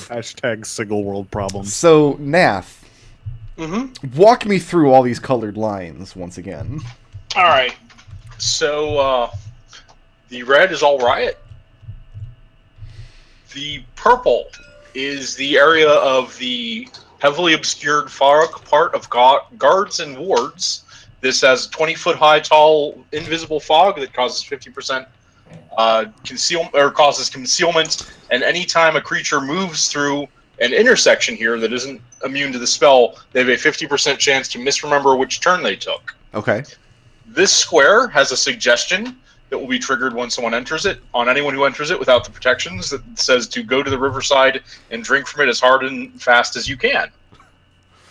Hashtag Sigil World problems. So, Nath, Mm-hmm. walk me through all these colored lines once again. All right. So the red is all Riot. The purple is the area of the heavily obscured fog part of guards and wards. This has 20-foot high, tall, invisible fog that causes 50% causes concealment. And anytime a creature moves through an intersection here that isn't immune to the spell, they have a 50% chance to misremember which turn they took. Okay. This square has a suggestion that will be triggered when someone enters it, on anyone who enters it without the protections, that says to go to the riverside and drink from it as hard and fast as you can.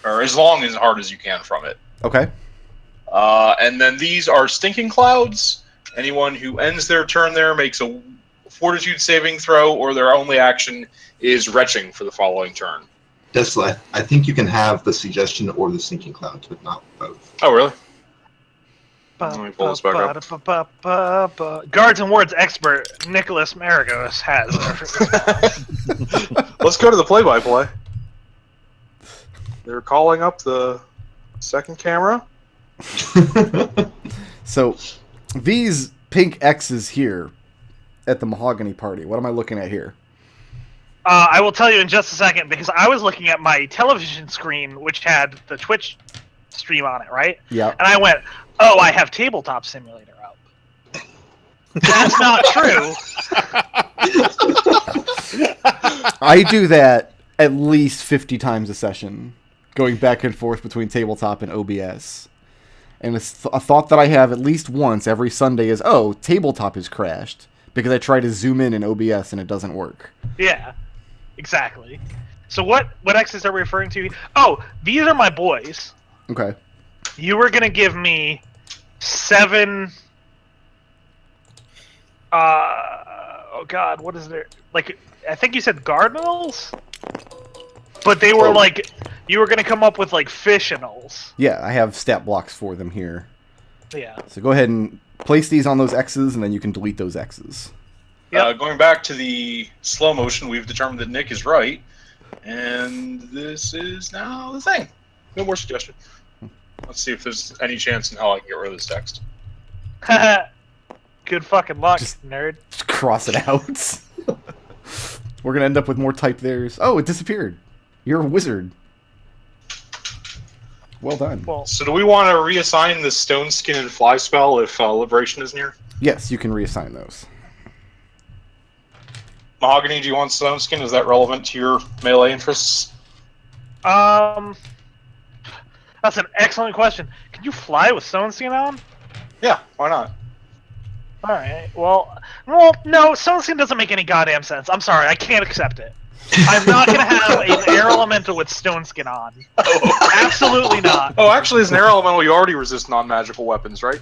Or as long and hard as you can from it. Okay. And then these are stinking clouds. Anyone who ends their turn there makes a fortitude saving throw, or their only action is retching for the following turn. Destil, I think you can have the suggestion or the sinking clouds, but not both. Oh, really? Let me pull this back up. Guards and Wards expert Nicholas Maragos has. Let's go to the play-by-play. They're calling up the second camera. So, these pink X's here at the Mahogany party, what am I looking at here? I will tell you in just a second, because I was looking at my television screen, which had the Twitch stream on it, right? Yeah. And I went, oh, I have Tabletop Simulator up. That's not true. I do that at least 50 times a session, going back and forth between Tabletop and OBS. And a thought that I have at least once every Sunday is, oh, Tabletop has crashed, because I try to zoom in OBS and it doesn't work. Yeah, exactly. So what X's are we referring to? Oh, these are my boys. Okay. You were going to give me 7... oh god, what is there? Like, I think you said Cardinals? But they were like... You were going to come up with, like, Fissionals. Yeah, I have stat blocks for them here. Yeah. So go ahead and place these on those X's, and then you can delete those X's. Yep. Going back to the slow motion, we've determined that Nich is right. And this is now the thing. No more suggestion. Let's see if there's any chance in hell I can get rid of this text. Good fucking luck, Just- nerd. Just cross it out. We're going to end up with more type there's. Oh, it disappeared. You're a wizard. Well done. Well, So do we want to reassign the Stone Skin and Fly spell if Liberation is near? Yes, you can reassign those. Mahogany, do you want Stone Skin? Is that relevant to your melee interests? that's an excellent question. Can you fly with Stone Skin on? Yeah, why not? Alright, well, no, Stone Skin doesn't make any goddamn sense. I'm sorry, I can't accept it. I'm not gonna have an air elemental with Stone Skin on. Absolutely not. Oh, actually, as an air elemental, you already resist non-magical weapons, right?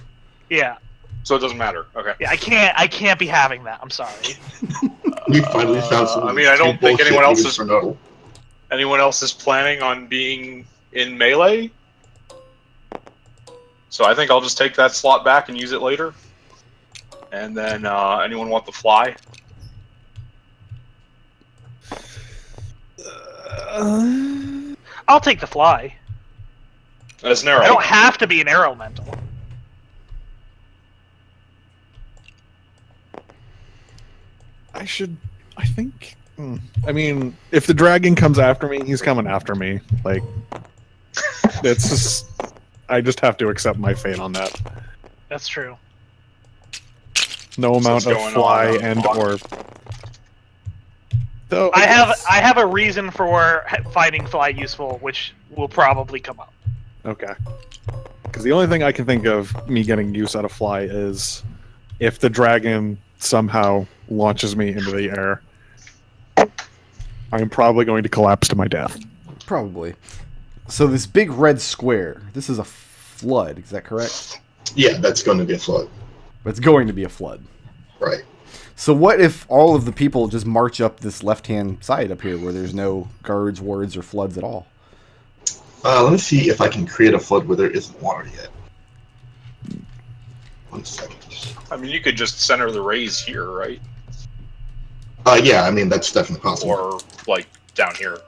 Yeah. So it doesn't matter. Okay. Yeah, I can't be having that. I'm sorry. We finally found some. I mean, I don't think anyone else is for Nodal. Anyone else is planning on being in melee? So I think I'll just take that slot back and use it later. And then, anyone want the fly? I'll take the fly. As an arrow. I don't have to be an air elemental. I think... I mean, if the dragon comes after me, he's coming after me. Like, it's just... I just have to accept my fate on that. That's true. No amount of going fly on? and or... Though, I have a reason for finding fly useful, which will probably come up. Okay. Because the only thing I can think of me getting use out of fly is if the dragon somehow launches me into the air, I'm probably going to collapse to my death. Probably. So this big red square, this is a flood, is that correct? Yeah, that's going to be a flood. It's going to be a flood. Right. So what if all of the people just march up this left-hand side up here where there's no guards, wards, or floods at all? Let me see if I can create a flood where there isn't water yet. 1 second. I mean, you could just center the rays here, right? Yeah, I mean, that's definitely possible. Or, like, down here.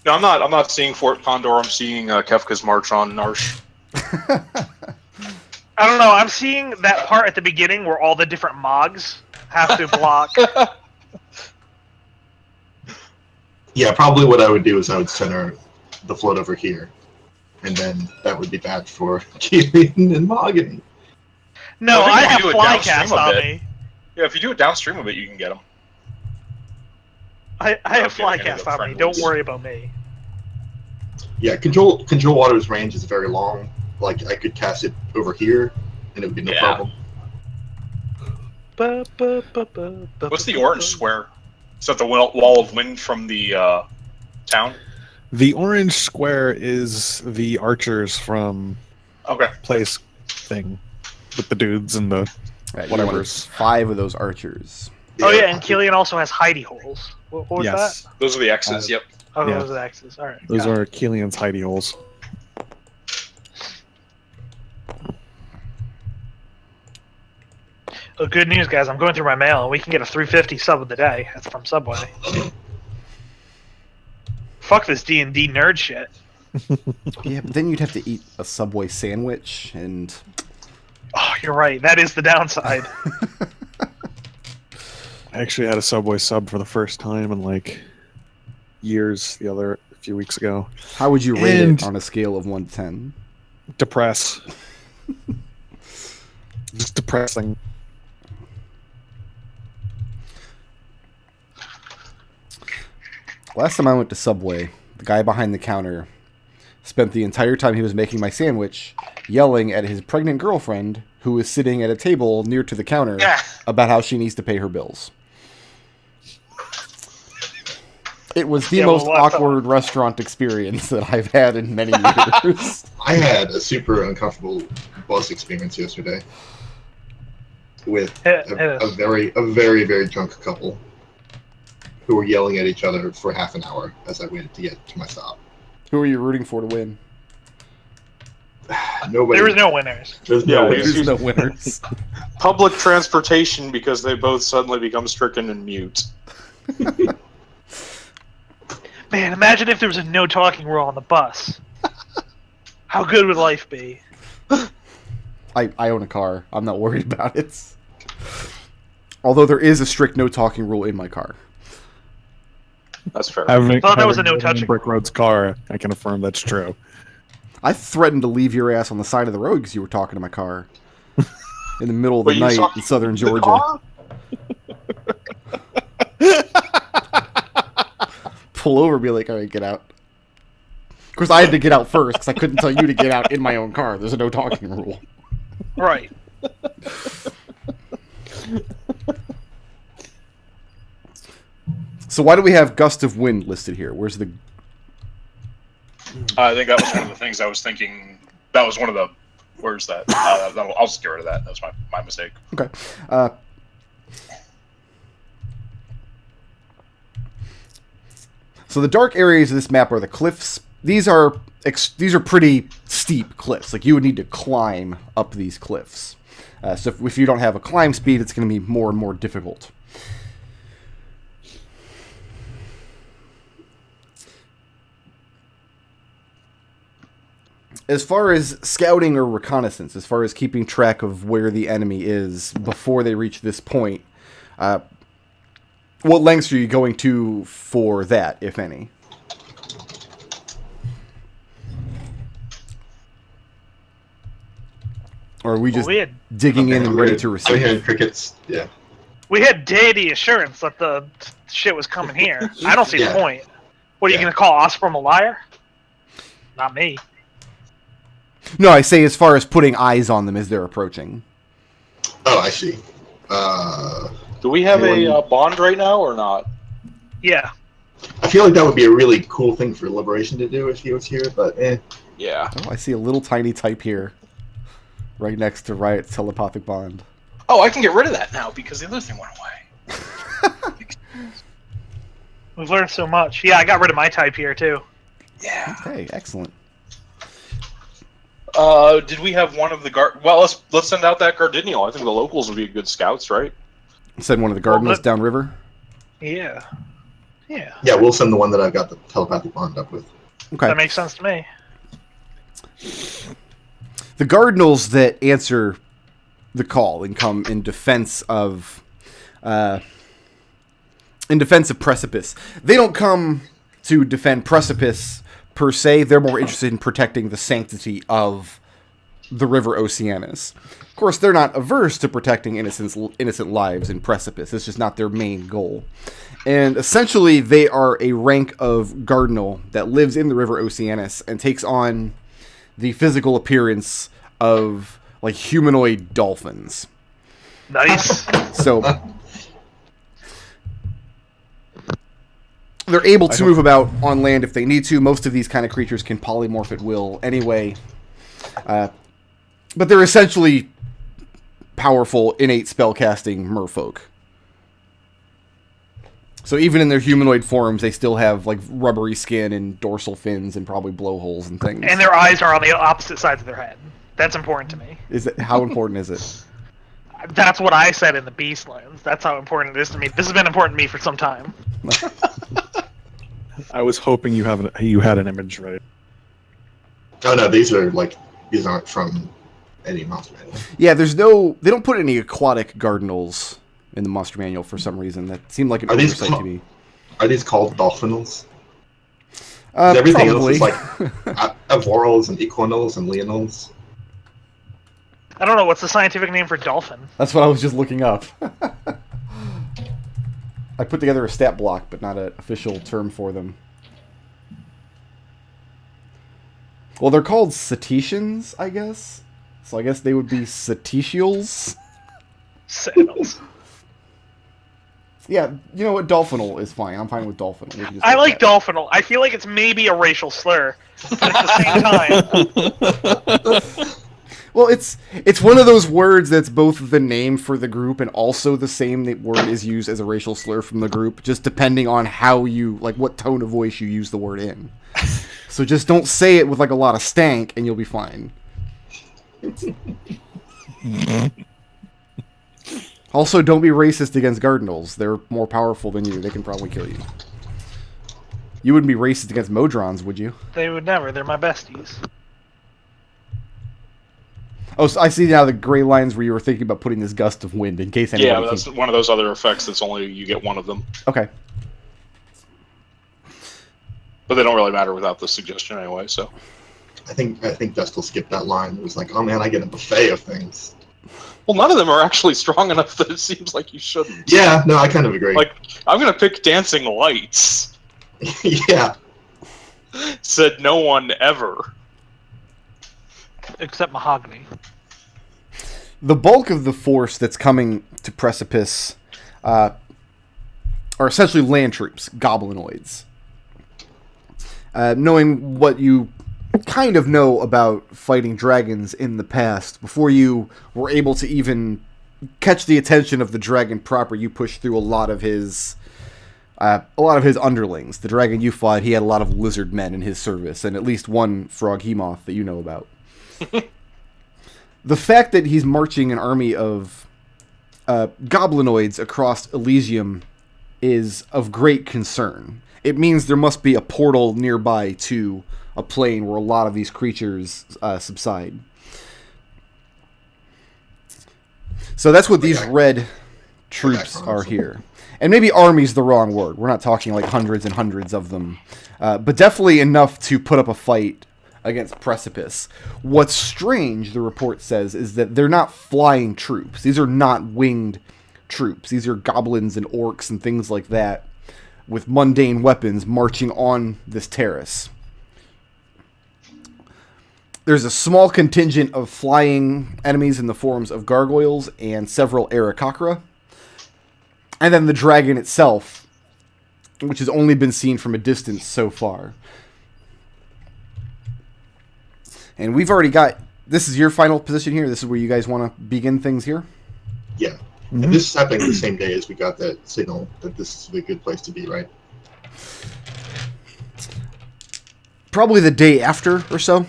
No, I'm not. I'm not seeing Fort Condor. I'm seeing Kefka's March on Narsh. I don't know. I'm seeing that part at the beginning where all the different Mogs have to block. Yeah, probably what I would do is I would center the float over here, and then that would be bad for Kelian and Mahogany. No, I I think have if you do it Flycast downstream a on bit. me. Yeah, if you do it downstream a bit, you can get them. I have getting into Flycast the on me. friendlies. Don't worry about me. Yeah, control water's range is very long. Like I could cast it over here, and it would be no problem. What's the orange square? Is that the wall of wind from the town? The orange square is the archers from Okay. place thing with the dudes and the Right, whatever's. 5 of those archers. Oh yeah, and Kelian also has hidey holes. What was Yes, that? Those are the X's. Yep. Oh, Yeah. those are the X's. All right. those got it. are Kelian's hidey holes. Oh, good news, guys. I'm going through my mail, and we can get a 350 sub of the day. That's from Subway. Fuck this D&D nerd shit. Yeah, but then you'd have to eat a Subway sandwich, and Oh, you're right. That is the downside. I actually had a Subway sub for the first time in like years. A few weeks ago. how would you rate And- it on a scale of 1 to 10? Depress. Just depressing. Last time I went to Subway, the guy behind the counter spent the entire time he was making my sandwich yelling at his pregnant girlfriend who was sitting at a table near to the counter Yeah. about how she needs to pay her bills. It was the Yeah, most well, what's up? awkward restaurant experience that I've had in many years. I had a super uncomfortable bus experience yesterday with It a is. very drunk couple who were yelling at each other for half an hour as I waited to get to my stop. Who are you rooting for to win? Nobody. There was no winners. There's Yeah, no way. There's no winners. Public transportation because they both suddenly become stricken and mute. Man, imagine if there was a no talking rule on the bus. How good would life be? I own a car. I'm not worried about it. Although there is a strict no talking rule in my car. That's fair. Thought that was a no having touching in Brick Road's car, I can affirm that's true. I threatened to leave your ass on the side of the road because you were talking to my car in the middle of the Were you night talking in southern to the Georgia. car? Pull over, be like, all right, get out. Of course, I had to get out first because I couldn't tell you to get out in my own car. There's a no talking rule. Right. So why do we have gust of wind listed here? Where's the... I think that was one of the things I was thinking. That was one of the. Where's that? I'll just get rid of that. That was my mistake. Okay. So the dark areas of this map are the cliffs. These are pretty steep cliffs. Like, you would need to climb up these cliffs. So if you don't have a climb speed, it's going to be more and more difficult. As far as scouting or reconnaissance, as far as keeping track of where the enemy is before they reach this point, what lengths are you going to for that, if any? Or are we just we had digging in and ready to I'm receive? hearing crickets. Yeah. we had deity assurance that the shit was coming here. I don't see Yeah. the point. What are you Yeah. gonna call Osprey a liar? Not me. No, I say as far as putting eyes on them as they're approaching. Oh, I see. Do we have a Anyone- bond right now or not? Yeah. I feel like that would be a really cool thing for Liberation to do if he was here, but Yeah. Oh, I see a little tiny type here, right next to Riot's telepathic bond. Oh, I can get rid of that now because the other thing went away. We've learned so much. Yeah, I got rid of my type here too. Yeah. Okay, excellent. Did we have one of the guard? Well, let's send out that Gardinial. I think the locals would be good scouts, right? Send one of the Cardinals but- downriver. Yeah. Yeah, Yeah, we'll send the one that I've got the telepathic bond up with. Okay. that makes sense to me. The Cardinals that answer the call and come in defense of Precipice. They don't come to defend Precipice per se. They're more interested in protecting the sanctity of the River Oceanus. Of course, they're not averse to protecting innocent lives in Precipice. It's just not their main goal. And essentially, they are a rank of Cardinal that lives in the River Oceanus and takes on the physical appearance of like humanoid dolphins. Nice. So they're able to move about on land if they need to. Most of these kind of creatures can polymorph at will anyway. But they're essentially powerful, innate spellcasting merfolk. So even in their humanoid forms, they still have like rubbery skin and dorsal fins and probably blowholes and things. And their eyes are on the opposite sides of their head. That's important to me. Is it, how important is it? That's what I said in the Beast lens. That's how important it is to me. This has been important to me for some time. I was hoping you had an image ready. Oh no, these aren't from any monster manual. Yeah, they don't put any aquatic Cardinals in the monster manual for some reason. That seemed like an oversight to me. Are these called dolphinals? Everything probably. else is like avorals and equinals and leonals. I don't know, what's the scientific name for dolphin? That's what I was just looking up. I put together a stat block, but not an official term for them. Well, they're called cetaceans, I guess. So I guess they would be cetaceals. Sentinels. Yeah, you know what? Dolphinal is fine. I'm fine with dolphinal. We can just I get like that. dolphinal. I feel like it's maybe a racial slur, but at the same time, Well, it's one of those words that's both the name for the group and also the same word is used as a racial slur from the group, just depending on how you, like, what tone of voice you use the word in. So just don't say it with, like, a lot of stank, and you'll be fine. Also, don't be racist against Cardinals. They're more powerful than you. They can probably kill you. You wouldn't be racist against Modrons, would you? they would never. They're my besties. Oh, so I see now the gray lines where you were thinking about putting this gust of wind in case anybody... Yeah, that's one of those other effects that's only you get one of them. Okay. But they don't really matter without the suggestion anyway, so. I think Destil skipped that line. It was like, oh man, I get a buffet of things. Well, none of them are actually strong enough that it seems like you shouldn't. Yeah, no, I kind of agree. Like, I'm going to pick Dancing Lights. Yeah. Said no one ever. Except Mahogany. The bulk of the force that's coming to Precipice are essentially land troops, goblinoids. Knowing what you kind of know about fighting dragons in the past, before you were able to even catch the attention of the dragon proper, you pushed through a lot of his underlings. The dragon you fought, he had a lot of lizard men in his service, and at least one frog hemoth that you know about. The fact that he's marching an army of goblinoids across Elysium is of great concern. It means there must be a portal nearby to a plane where a lot of these creatures subside. So that's what these red troops are here. And maybe army's the wrong word. We're not talking like hundreds and hundreds of them. But definitely enough to put up a fight against Precipice. What's strange, the report says, is that they're not flying troops. These are not winged troops. These are goblins and orcs and things like that with mundane weapons marching on this terrace. There's a small contingent of flying enemies in the forms of gargoyles and several Aarakocra. And then the dragon itself, which has only been seen from a distance so far. And we've already got... This is your final position here? This is where you guys want to begin things here? Yeah. Mm-hmm. And this is happening the same day as we got that signal that this is a good place to be, right? Probably the day after or so.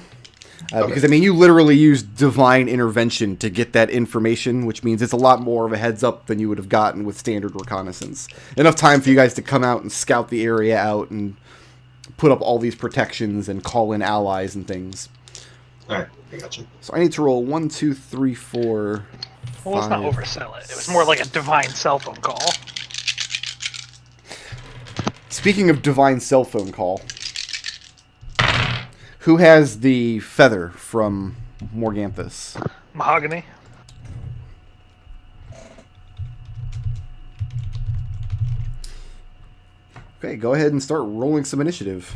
Because, I mean, you literally use divine intervention to get that information, which means it's a lot more of a heads up than you would have gotten with standard reconnaissance. Enough time for you guys to come out and scout the area out and put up all these protections and call in allies and things. Alright, I got you. So I need to roll 1, 2, 3, 4. Well, let's not oversell it. It was more like a divine cell phone call. Speaking of divine cell phone call, who has the feather from Morganthus? Mahogany. Okay, go ahead and start rolling some initiative.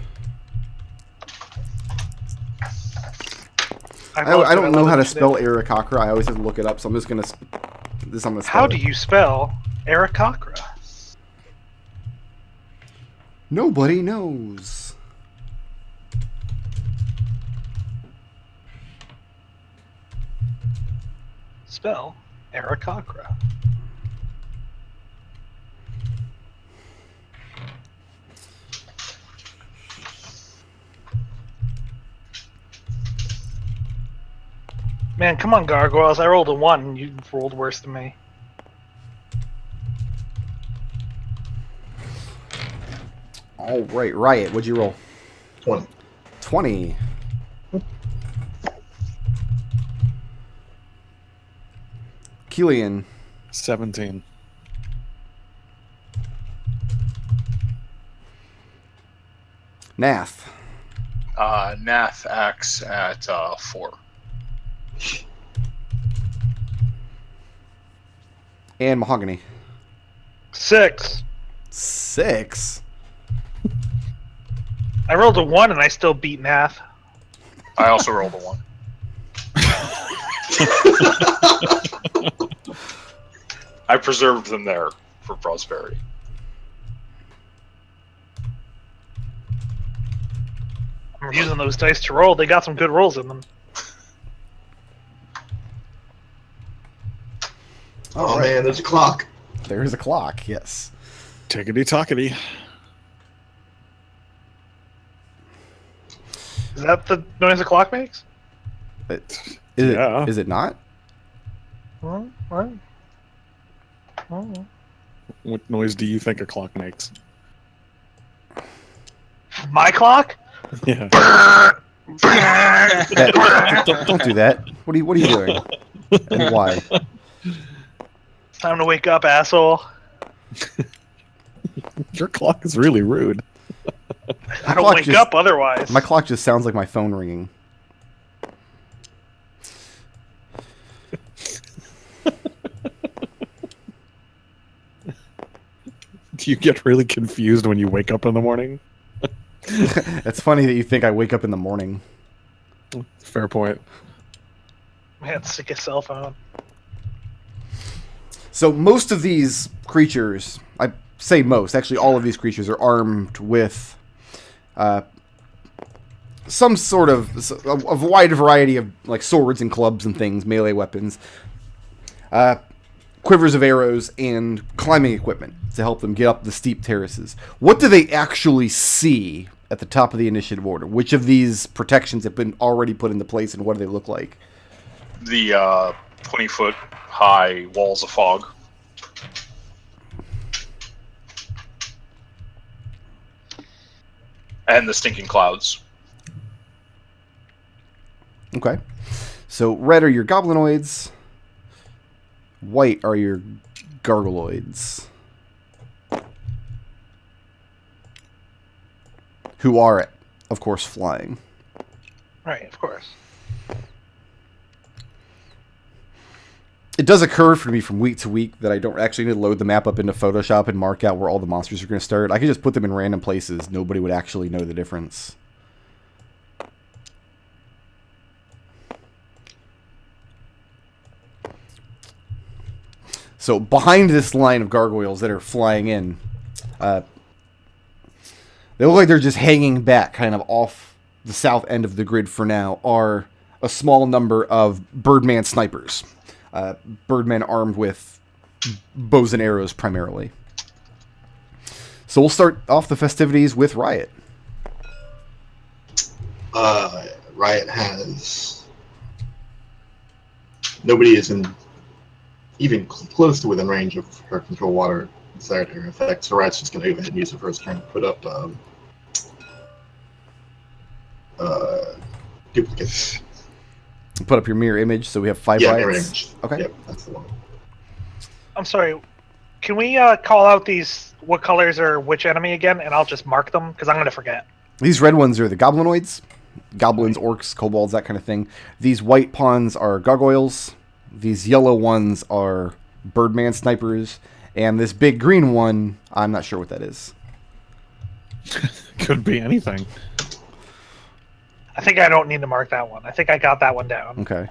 I don't know how to spell Aarakocra. I always have to look it up, so I'm just gonna. I'm gonna spell How it. do you spell Aarakocra? Nobody knows. Spell Aarakocra. Man, come on, Gargoyles. I rolled a 1 and you rolled worse than me. All right, Riot. What'd you roll? 20. 20. Kelian. 17. Nath. Nath acts at 4. And Mahogany. 6. 6. I rolled a 1 and I still beat Nath. I also rolled a 1. I preserved them there for prosperity. I'm using those dice to roll. They got some good rolls in them. Oh man, there's a clock. There's a clock, yes. Tickety tockety. Is that the noise the clock makes? Yeah. Is it not? What? Oh. What noise do you think a clock makes? My clock? Yeah. Don't do that. What are you doing? And why? Time to wake up, asshole. Your clock is really rude. I don't wake up otherwise. My clock just sounds like my phone ringing. Do you get really confused when you wake up in the morning? It's funny that you think I wake up in the morning. Fair point. Man, sick of cell phone. So most of these creatures, I say most, actually all of these creatures are armed with some sort of a wide variety of like swords and clubs and things, melee weapons, quivers of arrows, and climbing equipment to help them get up the steep terraces. What do they actually see at the top of the initiative order? Which of these protections have been already put into place, and what do they look like? The 20-foot high walls of fog. And the stinking clouds. Okay. So red are your goblinoids. White are your gargoloids. Who are, of course, flying. Right, of course. It does occur for me from week to week that I don't actually need to load the map up into Photoshop and mark out where all the monsters are going to start. I could just put them in random places. Nobody would actually know the difference. So behind this line of gargoyles that are flying in, they look like they're just hanging back kind of off the south end of the grid for now, are a small number of Birdman snipers. Birdmen armed with bows and arrows primarily. So we'll start off the festivities with Riot. Riot has nobody is even close to within range of her control water desired area effect, so Riot's just going to go ahead and use the first turn to put up duplicates. Put up your mirror image, so we have 5 Yeah, mirror riots. image. Okay. Yep, that's the one. I'm sorry. Can we call out these what colors are which enemy again, and I'll just mark them because I'm gonna forget. These red ones are the goblinoids. Goblins, orcs, kobolds, that kind of thing. These white pawns are gargoyles. These yellow ones are Birdman snipers. And this big green one, I'm not sure what that is. Could be anything. I think I don't need to mark that one. I think I got that one down. Okay.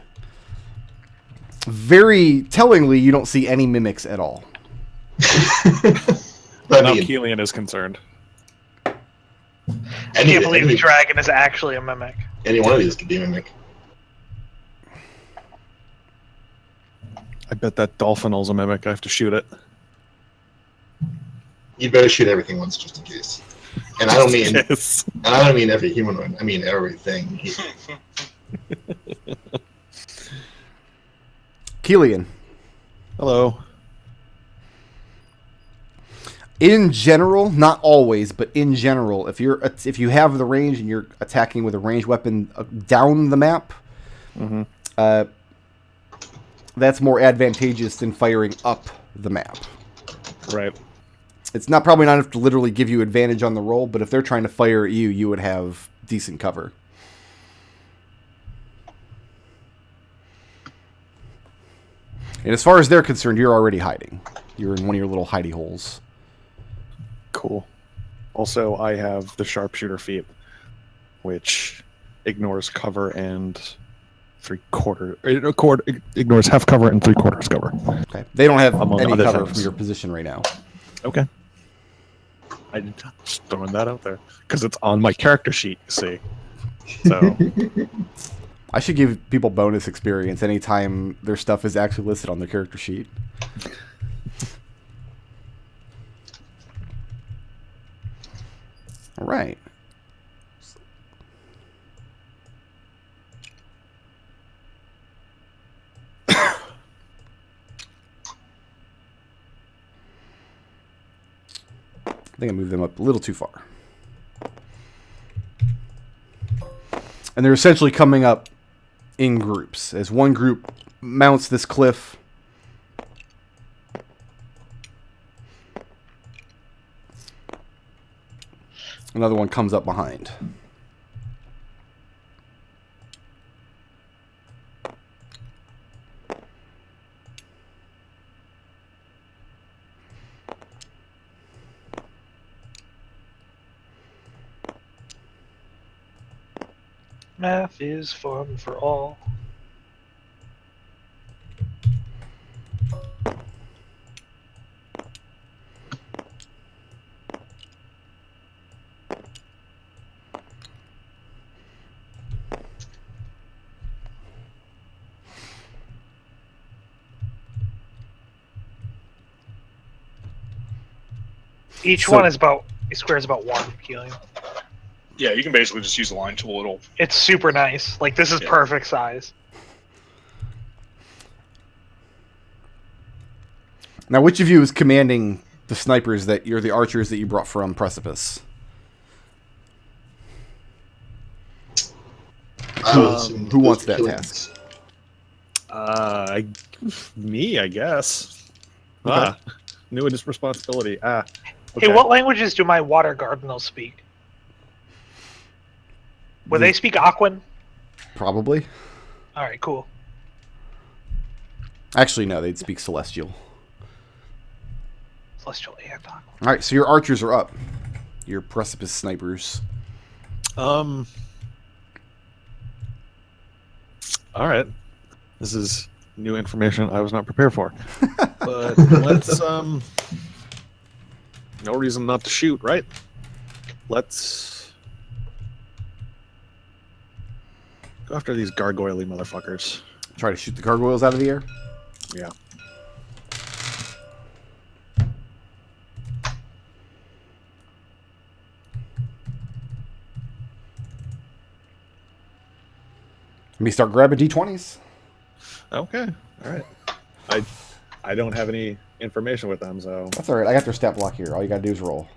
Very tellingly, you don't see any mimics at all. I Now mean, Kelian is concerned. I can't believe the dragon is actually a mimic. Any one of these could be a mimic. I bet that dolphinal's a mimic. I have to shoot it. You'd better shoot everything once just in case. And I don't mean Yes. and I don't mean every humanoid. I mean everything. Kelian. Hello. In general, not always, but in general, if you have the range and you're attacking with a ranged weapon down the map, that's more advantageous than firing up the map. Right. It's probably not enough to literally give you advantage on the roll, but if they're trying to fire at you, you would have decent cover. And as far as they're concerned, you're already hiding. You're in one of your little hidey holes. Cool. Also, I have the sharpshooter feat, which ignores cover and ignores half cover and 3/4 cover. Okay. They don't have Among any other cover things. from your position right now. Okay. I just throwing that out there because it's on my character sheet. You see, so I should give people bonus experience anytime their stuff is actually listed on their character sheet. All right. I think I moved them up a little too far. And they're essentially coming up in groups. As one group mounts this cliff, another one comes up behind. Math is fun for all. Each So- one is about squares about 1, Kelian. Yeah, you can basically just use the line tool. It'll It's super nice. Like, this is Yeah. perfect size. Now, which of you is commanding the snipers that you're the archers that you brought from Precipice? Who wants that task? Me, I guess. Okay. New and responsibility. Okay. Hey, what languages do my water cardinals speak? Would they speak Aquan? Probably. Alright, cool. Actually, no, they'd speak Celestial. Celestial and Aquan. All right, so your archers are up. Your Precipice snipers. All right. This is new information I was not prepared for. But let's no reason not to shoot, right? Let's go after these gargoyle-y motherfuckers. Try to shoot the gargoyles out of the air. Yeah. Let me start grabbing d20s. Okay. All right. I don't have any information with them, so That's all right. I got their stat block here. All you gotta do is roll.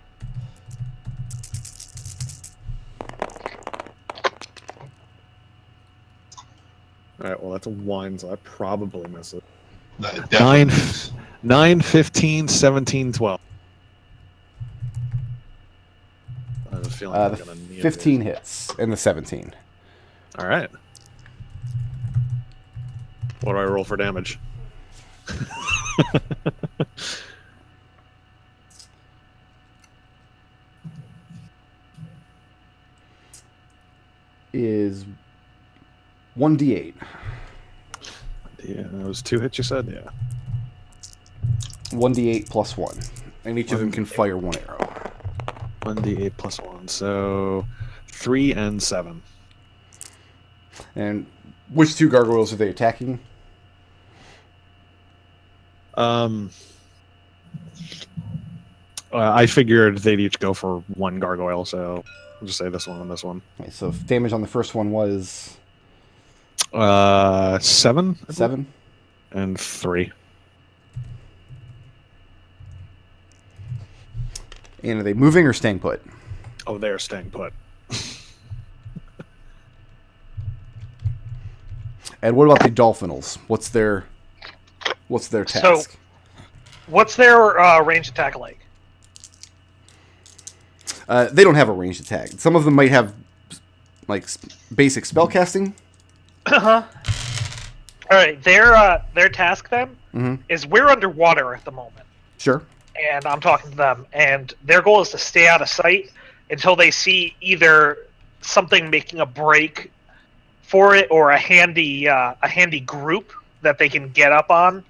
all right. Well, that's a 1, so I probably miss it. That 9, definitely- 9, 15, 17, 12. I have a feeling I'm The gonna need 15 hits and the 17. it. All right. What do I roll for damage? Is 1d8. Yeah, it was 2 hits. You said, yeah. 1d8 plus 1. And each of them can fire 1 arrow. 1d8 plus 1, so 3 and 7. And which 2 gargoyles are they attacking? I figured they'd each go for 1 gargoyle, so I'll just say this one and this one. Okay, so if damage on the first one was 7? 7. And 3. And are they moving or staying put? Oh, they're staying put. And what about the Dolphinals? What's their task? What's their range attack like? They don't have a ranged attack. Some of them might have like basic spell casting. Uh-huh. All right, their task then is we're underwater at the moment, Sure. and I'm talking to them, and their goal is to stay out of sight until they see either something making a break for it or a handy group that they can get up on,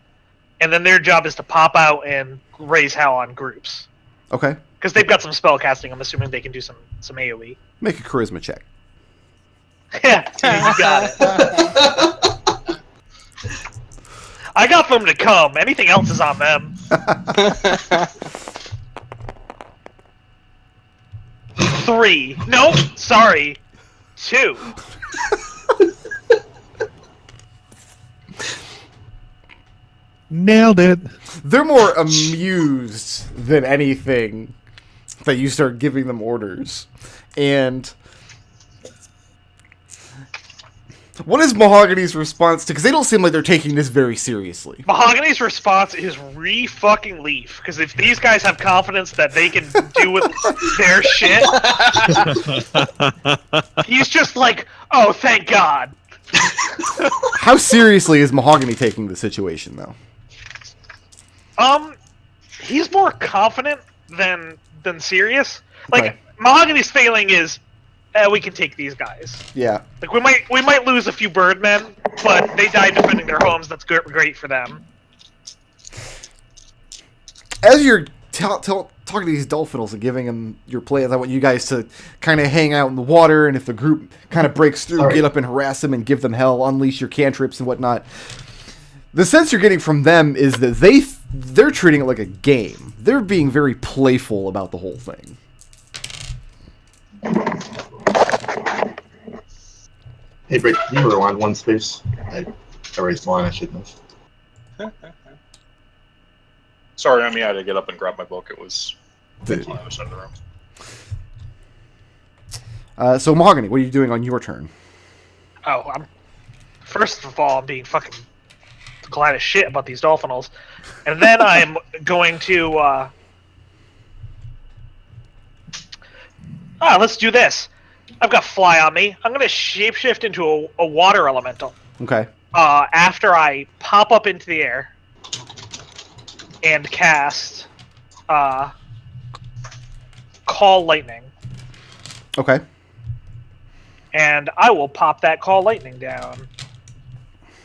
and then their job is to pop out and raise hell on groups Okay. because they've got some spell casting. I'm assuming they can do some AOE. Make a charisma check. Yeah, you got it. I got them to come. Anything else is on them. 3. Nope. Sorry. 2. Nailed it. They're more amused than anything that you start giving them orders. And what is Mahogany's response to? Because they don't seem like they're taking this very seriously. Mahogany's response is re-fucking leaf. Because if these guys have confidence that they can do with their shit, he's just like, oh, thank God. How seriously is Mahogany taking the situation, though? He's more confident than serious. Like, Okay. Mahogany's failing is, we can take these guys. Yeah. Like, we might lose a few Birdmen, but they died defending their homes. That's great for them. As you're talking to these Dolphinals and giving them your plans, I want you guys to kind of hang out in the water, and if the group kind of breaks through, Sorry. get up and harass them and give them hell, unleash your cantrips and whatnot. The sense you're getting from them is that they're treating it like a game. They're being very playful about the whole thing. Hey, Brick, can you rewind 1 space? I erased mine, I shouldn't have. Sorry, I mean, I had to get up and grab my book. It was The- on the other side of the room. So, Mahogany, what are you doing on your turn? Oh, first of all, I'm being fucking glad as shit about these Dolphinals. And then I'm going to, let's do this. I've got fly on me. I'm going to shapeshift into a water elemental. Okay. After I pop up into the air and cast, Call Lightning. Okay. And I will pop that Call Lightning down.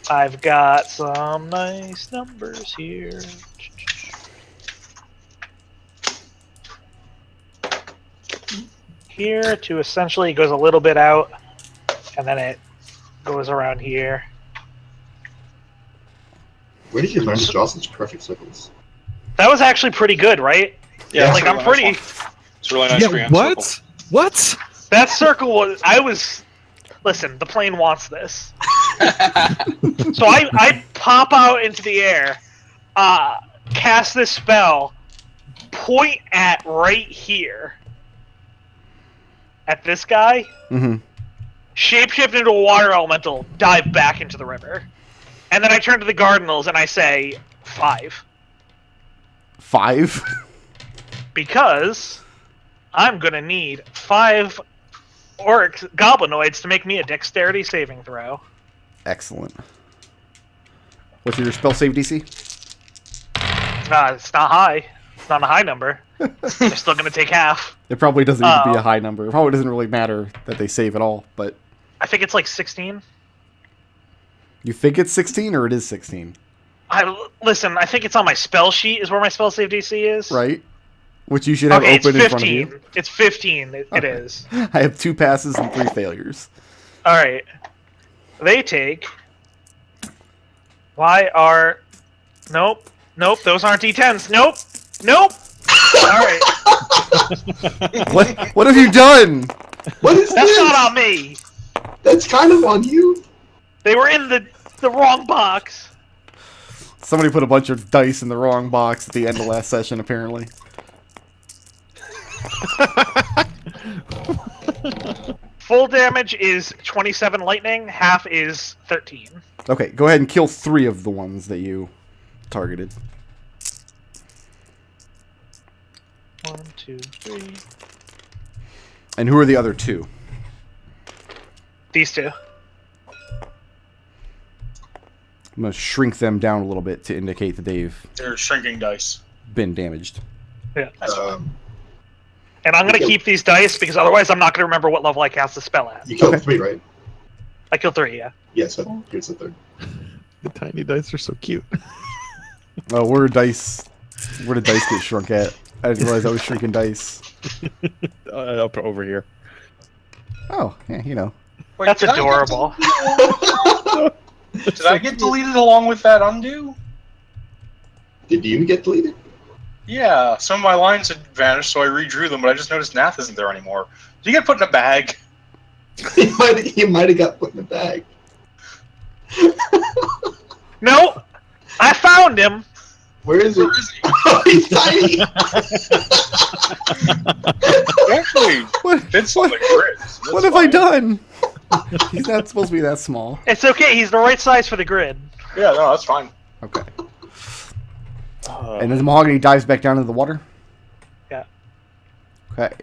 I've got some nice numbers here. Here to essentially goes a little bit out, and then it goes around here. Where did you learn to draw such perfect circles? That was actually pretty good, right? Yeah, like it's a I'm really pretty. nice one. It's a really nice freehand what? circle. What? That circle was. Listen, the plane wants this. So I pop out into the air, cast this spell, point at right here, at this guy, shapeshift into a water elemental, dive back into the river. And then I turn to the Cardinals and I say, 5. 5? Because I'm gonna need 5 goblinoids to make me a dexterity saving throw. Excellent. What's your spell save DC? It's not high. It's not a high number. They're still gonna take half. It probably doesn't need to be a high number. It probably doesn't really matter that they save at all, but... I think it's like 16. You think it's 16, or it is 16? Listen, I think it's on my spell sheet is where my spell save DC is. Right? Which you should have open in front of you. It's 15. It is. I have 2 passes and 3 failures. Alright. They take... Nope. Nope, those aren't D10s. Nope! Alright. What have you done? What is That's this? not on me! That's kind of on you. They were in the wrong box. Somebody put a bunch of dice in the wrong box at the end of last session, apparently. Full damage is 27 lightning, half is 13. Okay, go ahead and kill 3 of the ones that you targeted. 1, 2, 3. And who are the other 2? These 2. I'm going to shrink them down a little bit to indicate that they've They're shrinking dice. been damaged. Yeah. That's And I'm going to keep these dice because otherwise I'm not going to remember what level I cast the spell at. You killed 3, right? I killed 3, yeah. Yes, here's the 3rd. The tiny dice are so cute. Oh, where did dice get shrunk at? I didn't realize I was shrinking dice. Up over here. Oh, yeah, you know. Wait, That's did I get adorable. Did I get deleted along with that undo? Did you get deleted? Yeah, some of my lines had vanished, so I redrew them, but I just noticed Nath isn't there anymore. Did you get put in a bag? He might have got put in the bag. No! I found him! Where is Where it? is he? Oh, he's tiny. Actually, What, fits on the grid. That's what have I fine. done? He's not supposed to be that small. It's okay, he's the right size for the grid. Yeah, no, that's fine. Okay. And then the Mahogany dives back down into the water? Yeah. Okay.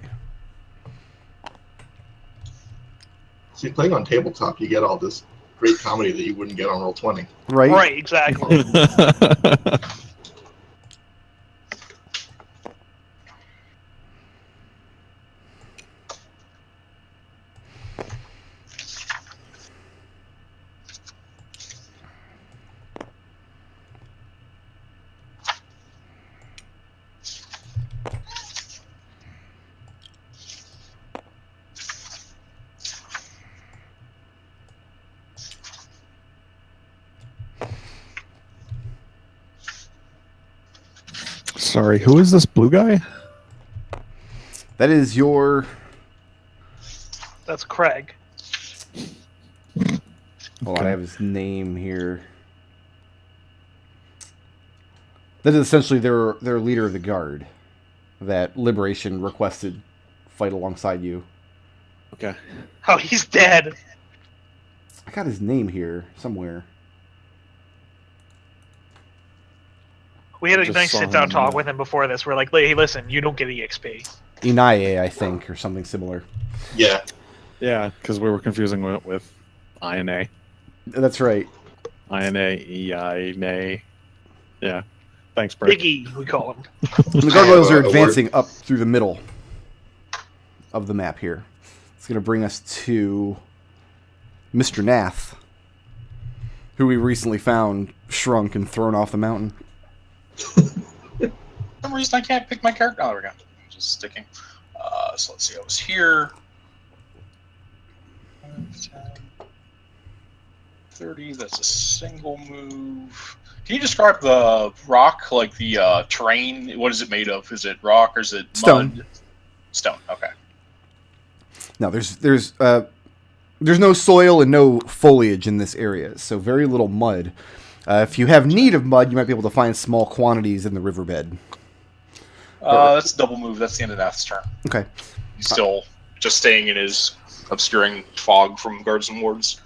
See, playing on tabletop, you get all this great comedy that you wouldn't get on Roll20. Right? Right, exactly. Sorry, who is this blue guy? That is your... That's Craig. Hold on, I have his name here. That is essentially their leader of the guard. That Liberation requested fight alongside you. Okay. Oh, he's dead. I got his name here somewhere. We had a Just nice saw sit-down him, talk yeah. with him before this. We're like, hey, listen, you don't get EXP. Inaye, I think, or something similar. Yeah. Yeah, because we were confusing it with INA. That's right. INA, EINA. Yeah. Thanks, Bert. Biggie, we call him. And the gargoyles I are have a advancing up through the middle of the map here. It's going to bring us to Mr. Nath, who we recently found shrunk and thrown off the mountain. For some reason I can't pick my character. Oh, there we go. Just sticking. So let's see. I was here. 10, 30. That's a single move. Can you describe the rock, like the terrain? What is it made of? Is it rock or is it Stone. mud? Stone. Okay. Now, there's There's no soil and no foliage in this area, so very little mud. If you have need of mud, you might be able to find small quantities in the riverbed. That's a double move. That's the end of Nath's turn. Okay. He's still just staying in his obscuring fog from guards and wards.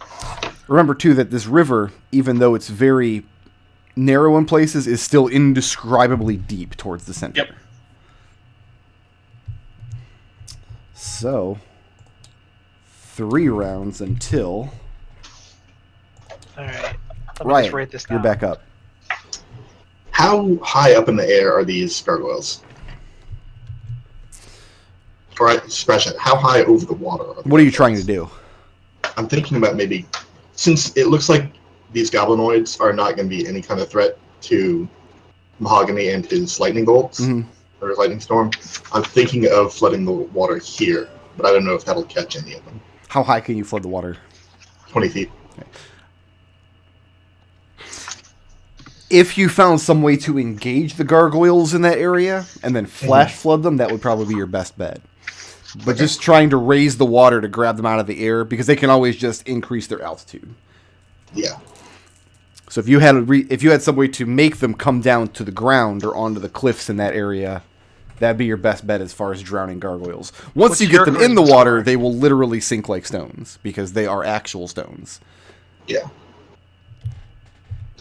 Remember, too, that this river, even though it's very narrow in places, is still indescribably deep towards the center. Yep. So, 3 rounds until... Alright. Let me Riot, just write this down. you're back up. How high up in the air are these gargoyles? Or expression, how high over the water are the What are you gargoyles? trying to do? I'm thinking about maybe, since it looks like these goblinoids are not going to be any kind of threat to Mahogany and his lightning bolts, or his lightning storm, I'm thinking of flooding the water here, but I don't know if that'll catch any of them. How high can you flood the water? 20 feet. If you found some way to engage the gargoyles in that area and then flash flood them, that would probably be your best bet. But just trying to raise the water to grab them out of the air, because they can always just increase their altitude. Yeah. So if you had some way to make them come down to the ground or onto the cliffs in that area, that'd be your best bet as far as drowning gargoyles. Once What's you get your them in the charisma water, score? they will literally sink like stones because they are actual stones. Yeah.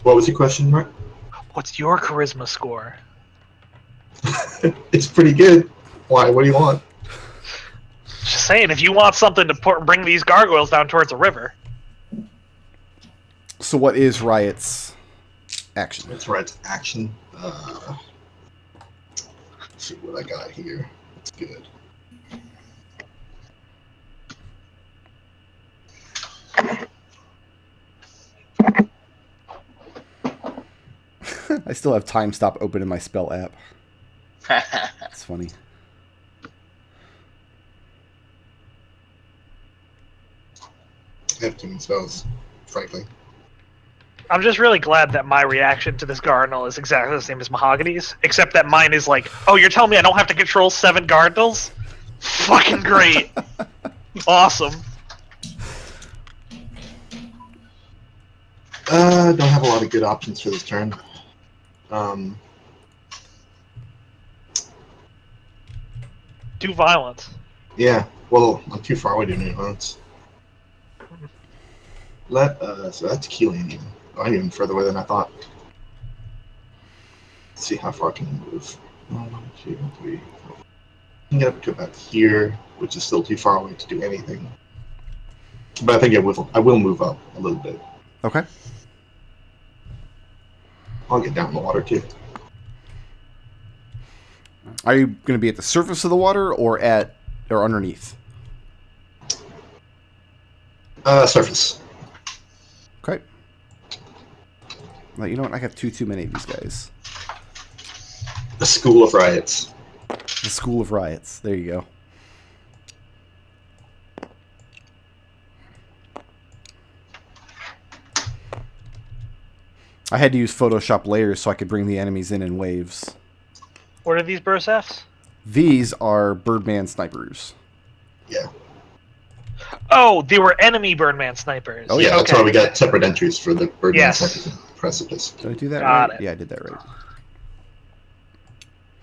What was your question, Mark? What's your charisma score? It's pretty good. Why? What do you want? Just saying, if you want something to bring these gargoyles down towards a river. So what is Riot's action? That's right. Action. Let's see what I got here. That's good. I still have time stop open in my spell app. That's funny. I have too many spells, frankly. I'm just really glad that my reaction to this Gardenal is exactly the same as Mahogany's, except that mine is like, oh, you're telling me I don't have to control 7 Gardenals? Fucking great. Awesome. Don't have a lot of good options for this turn. Do violence. Yeah, well, I'm too far away to do any violence. So that's Kelian even. Oh, I'm even further away than I thought. Let's see how far I can move. 1, 2, 3, 4. I can get up to about here, which is still too far away to do anything. But I think I will move up a little bit. Okay. I'll get down in the water too. Are you going to be at the surface of the water or underneath? Surface. Okay. Well, you know what? I got too many of these guys. The School of Riots. The School of Riots. There you go. I had to use Photoshop layers so I could bring the enemies in waves. What are these Bursafs? These are Birdman snipers. Yeah. Oh, they were enemy Birdman snipers. Oh, Yeah, that's okay. why we got separate entries for the Birdman Yes. Snipers and Precipice. Did I do that Got right? it. Yeah, I did that right.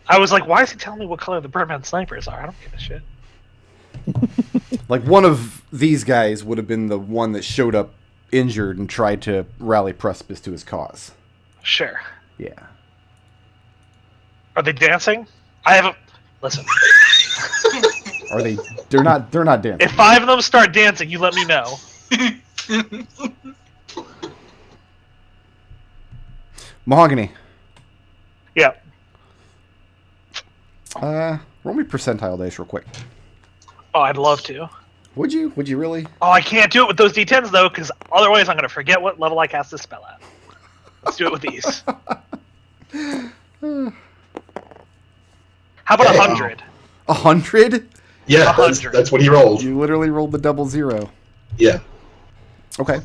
I was like, why is he telling me what color the Birdman snipers are? I don't give a shit. Like, one of these guys would have been the one that showed up injured and tried to rally Precipice to his cause. Sure. Yeah. Are they dancing? I haven't. Listen. Are they? They're not dancing. If 5 of them start dancing, you let me know. Mahogany. Yeah. Roll me percentile dice real quick. Oh, I'd love to. Would you? Would you really? Oh, I can't do it with those D10s though, because otherwise I'm gonna forget what level I cast this spell at. Let's do it with these. How about Hey. 100? 100? Yeah, 100. that's what he rolled. You literally rolled the double zero. Yeah. Okay.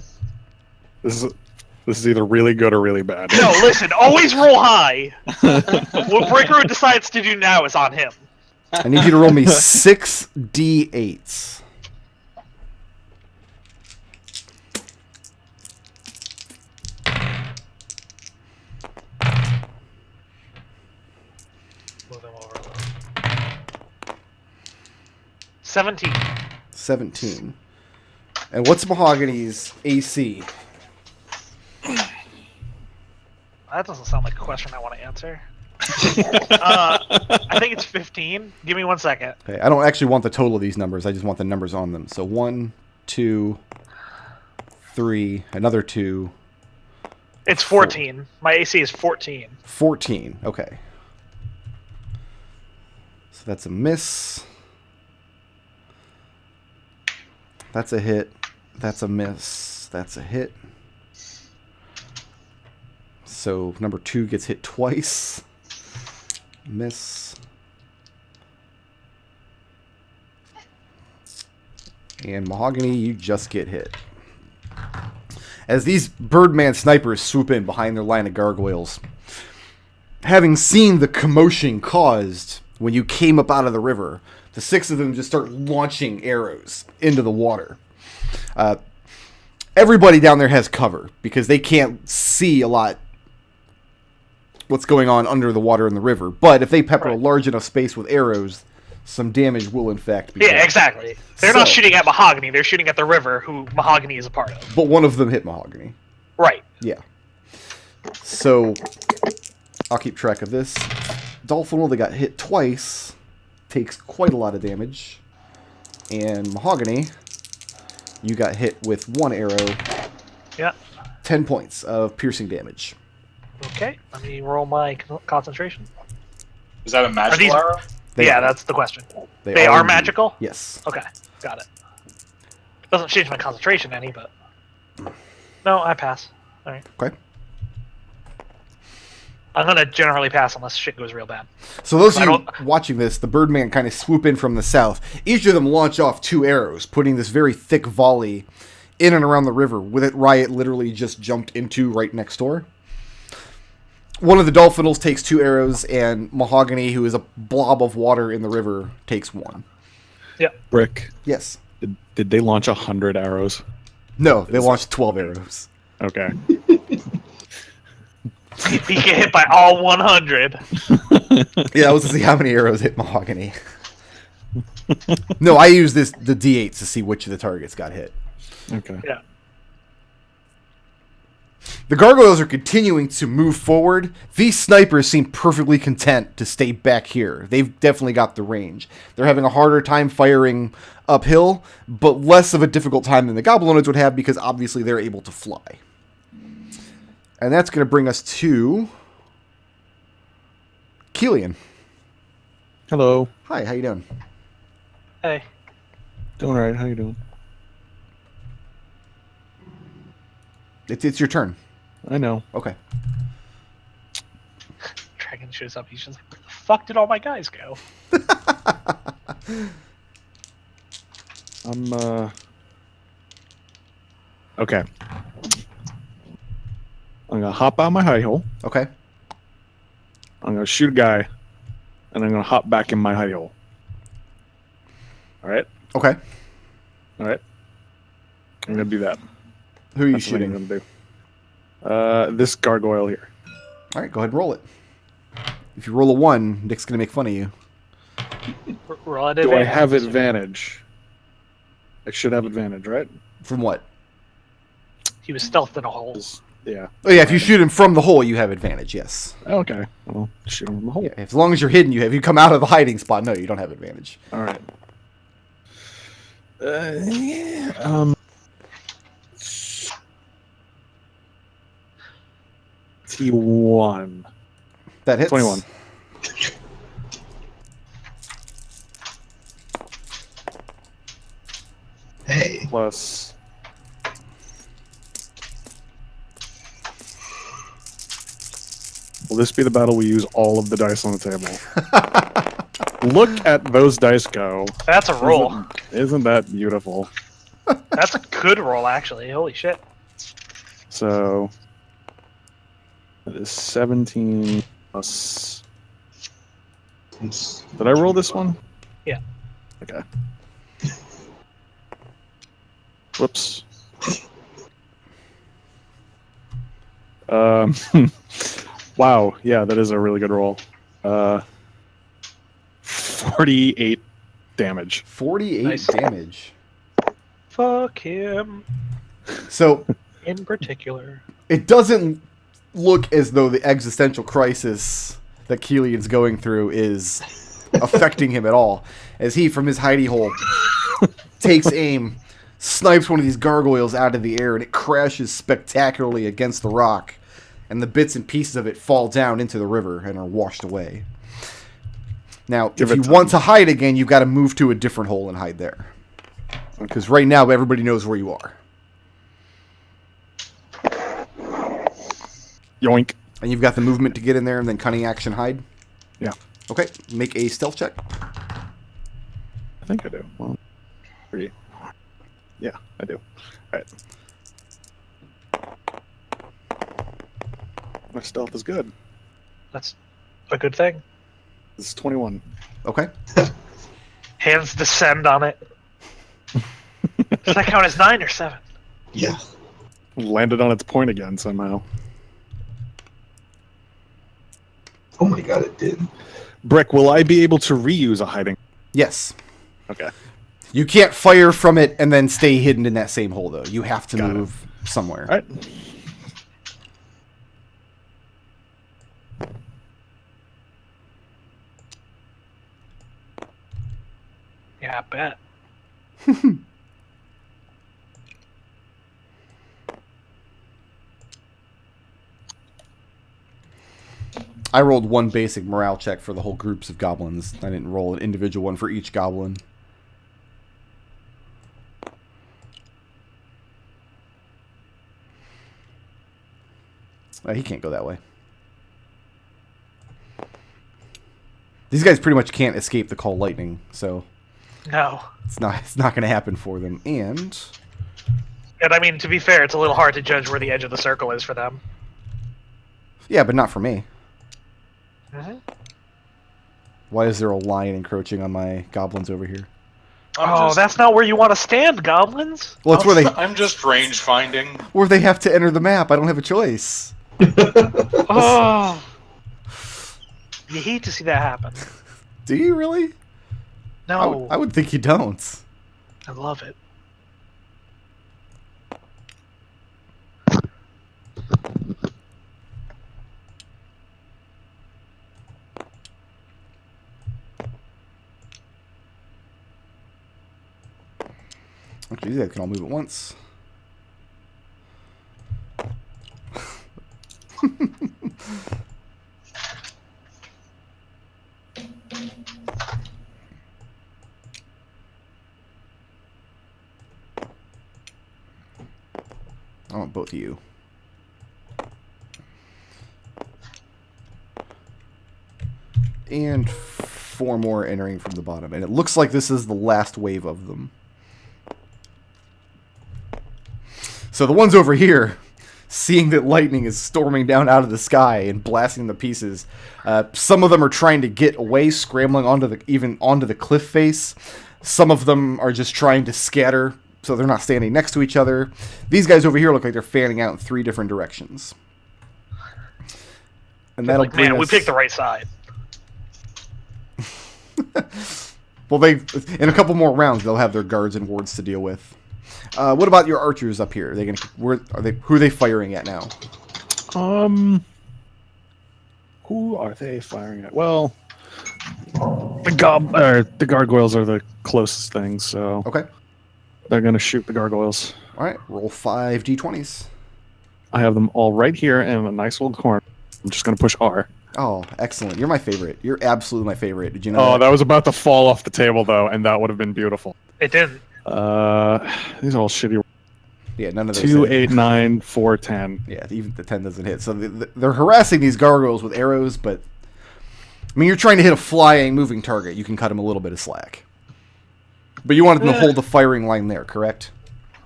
This is either really good or really bad. No, listen, always roll high. What Breaker decides to do now is on him. I need you to roll me 6 D8s. 17. 17. And what's Mahogany's AC? That doesn't sound like a question I want to answer. I think it's 15. Give me 1 second. Okay, I don't actually want the total of these numbers. I just want the numbers on them. So 1, 2, 3, another 2. It's 14. My AC is 14. 14. Okay. So that's a miss. That's a hit. That's a miss. That's a hit. So number 2 gets hit twice. Miss. And Mahogany, you just get hit. As these Birdman snipers swoop in behind their line of gargoyles, having seen the commotion caused when you came up out of the river, the 6 of them just start launching arrows into the water. Everybody down there has cover because they can't see a lot what's going on under the water in the river. But if they pepper a large enough space with arrows, some damage will in fact be done. Yeah, exactly. They're not shooting at Mahogany. They're shooting at the river, who Mahogany is a part of. But one of them hit Mahogany. Right. Yeah. So I'll keep track of this. Dolphin, that got hit twice, takes quite a lot of damage. And Mahogany, you got hit with 1 arrow. Yeah. 10 points of piercing damage. Okay. Let me roll my concentration. Is that a magical arrow? Yeah, that's the question. They are indeed. magical? Yes. Okay, got it. Doesn't change my concentration any, but... No, I pass. Alright. Okay. I'm gonna generally pass unless shit goes real bad. So those of you watching this, the Birdman kind of swoop in from the south. Each of them launch off 2 arrows, putting this very thick volley in and around the river, with it Riot literally just jumped into right next door. One of the Dolphinals takes 2 arrows, and Mahogany, who is a blob of water in the river, takes 1. Yeah. Brick, Yes. did they launch 100 arrows? No, they launched 12 arrows. Okay. He get hit by all 100. Yeah, I was to see how many arrows hit Mahogany. No, I use the D8s to see which of the targets got hit. Okay. Yeah. The gargoyles are continuing to move forward. These snipers seem perfectly content to stay back here. They've definitely got the range. They're having a harder time firing uphill, but less of a difficult time than the goblinoids would have because obviously they're able to fly. And that's going to bring us to Kelian. Hello. Hi, how you doing? Hey. Doing all right. How you doing? It's your turn. I know. Okay. Dragon shows up. He's just like, where the fuck did all my guys go? Okay. I'm gonna hop out my hidey hole. Okay. I'm gonna shoot a guy, and I'm gonna hop back in my hidey hole. All right. Okay. All right. I'm gonna do that. Who are you That's what I'm shooting? gonna do. This gargoyle here. All right, go ahead and roll it. If you roll a 1, Nick's going to make fun of you. Roll at Do I advantage. have advantage? I should have advantage, right? From what? He was stealthed in a hole. Yeah. Oh, yeah, if you shoot him from the hole, you have advantage, yes. Okay. Well, shoot him in the hole. Yeah, as long as you're hidden, you have. If you come out of the hiding spot, no, you don't have advantage. All right. Yeah. T1. That hits. 21. Hey. Plus. Will this be the battle we use all of the dice on the table? Look at those dice go. That's a roll. Isn't that beautiful? That's a good roll, actually. Holy shit. So that is 17 plus. Did I roll this one? Yeah. Okay. Whoops. Wow. Yeah, that is a really good roll. 48 damage. 48 Nice. damage. Fuck him. So In particular. it doesn't look as though the existential crisis that Kelian's going through is affecting him at all, as he, from his hidey hole, takes aim, snipes one of these gargoyles out of the air, and it crashes spectacularly against the rock, and the bits and pieces of it fall down into the river and are washed away. Now, if you want to hide again, you've got to move to a different hole and hide there. Because right now, everybody knows where you are. Yoink. And you've got the movement to get in there and then cunning action hide? Yeah. Okay, make a stealth check. I think I do. Well, 3. Yeah, I do. All right. My stealth is good. That's a good thing. This is 21. Okay. Hands descend on it. Does that count as 9 or 7? Yeah. Landed on its point again somehow. Oh my god, it did. Brick, will I be able to reuse a hiding? Yes. Okay. You can't fire from it and then stay hidden in that same hole, though. You have to move somewhere. All right. Yeah, I bet. I rolled one basic morale check for the whole groups of goblins. I didn't roll an individual one for each goblin. He can't go that way. These guys pretty much can't escape the call lightning, so No. it's not going to happen for them. And I mean, to be fair, it's a little hard to judge where the edge of the circle is for them. yeah, but not for me. Mm-hmm. Why is there a lion encroaching on my goblins over here? That's not where you want to stand, goblins. Well, it's where I'm just range finding. they have to enter the map. I don't have a choice. Oh. You hate to see that happen. Do you really? No. I would think you don't. I love it. Actually, these guys can all move at once. I want both of you. And 4 more entering from the bottom. And it looks like this is the last wave of them. So the ones over here, seeing that lightning is storming down out of the sky and blasting the pieces, some of them are trying to get away, scrambling onto the cliff face. Some of them are just trying to scatter, so they're not standing next to each other. These guys over here look like they're fanning out in 3 different directions. And that'll Like, bring man, we us... picked the right side. Well, in a couple more rounds, they'll have their guards and wards to deal with. What about your archers up here? Who are they firing at now? Who are they firing at? Well, the gargoyles are the closest things, so Okay. they're gonna shoot the gargoyles. All right. Roll 5 d20s. I have them all right here in a nice little corner. I'm just gonna push R. Oh, excellent. You're my favorite. You're absolutely my favorite. Did you know Oh, that? that was about to fall off the table though, and that would have been beautiful. It didn't. These are all shitty. Yeah, none of those. 2, hit. 8, 9, 4, 10. Yeah, even the 10 doesn't hit. So they're harassing these gargoyles with arrows, but I mean, you're trying to hit a flying, moving target. You can cut them a little bit of slack. But you wanted them to hold the firing line there, correct?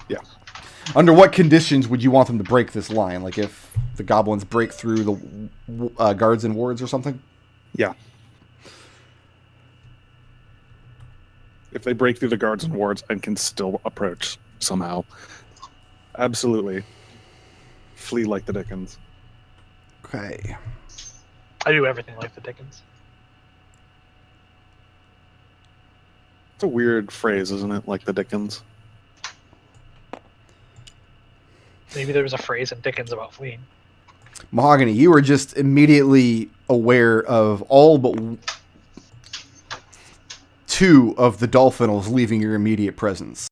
Yeah. Under what conditions would you want them to break this line? Like if the goblins break through the guards and wards or something? Yeah. If they break through the guards and wards and can still approach somehow. Absolutely. Flee like the Dickens. Okay. I do everything like the Dickens. It's a weird phrase, isn't it? Like the Dickens. Maybe there was a phrase in Dickens about fleeing. Mahogany, you were just immediately aware of all but 2 of the dolphinals leaving your immediate presence.